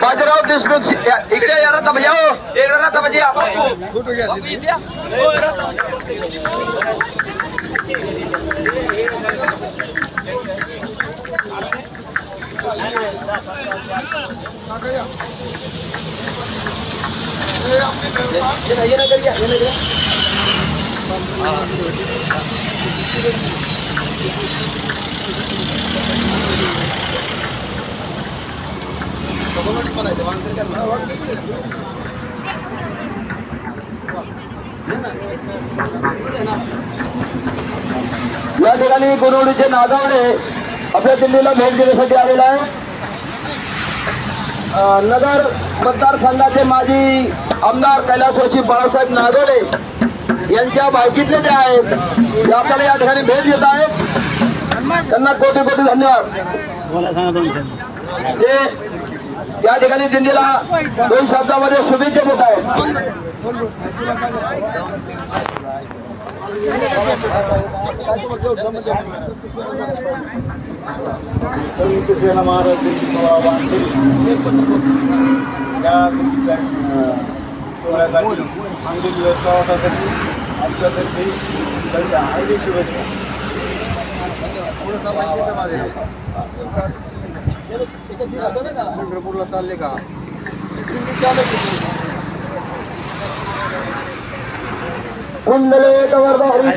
बाजीराव देशमुख इकडे या रथा म्हणजे हो इकडे रथा म्हणजे आपण फोटो घ्या या ठिकाणी गुरुडीचे नागावडे आपल्या दिल्लीला भेट देण्यासाठी आलेला आहे। नगर मतदारसंघाचे माजी आमदार कैलासवासी बाळासाहेब नागावडे यांच्या भावकीतले जे आहेत ते आपल्याला या ठिकाणी भेट देत आहेत। त्यांना कोटी कोटी धन्यवाद। ते या ठिकाणी दिल्लीला 2 शब्दामध्ये शुभेच्छा देत आहेत। पंढरपूरला चालले का कुंडले कवरदारी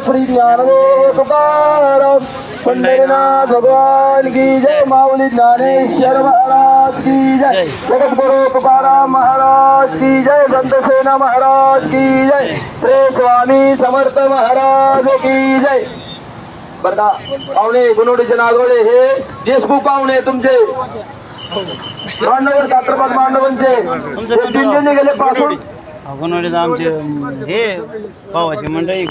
श्री ज्ञानवे तुकाराम पंढरीनाथ भगवान की जय। माऊली ज्ञानेश्वर महाराज की जय। जगद्गुरु तुकाराम महाराज की जय। संतसेना महाराज की जय। श्री स्वामी समर्थ महाराज की जय। बरं पाहुणे गुणवडीचे नागवडे हे देशमुख पाहुणे तुमचे मांडवर छत्रपत मांडवांचे दिंडीने गेले पासून गुणवडीचे आमचे हे भावाची मंडळी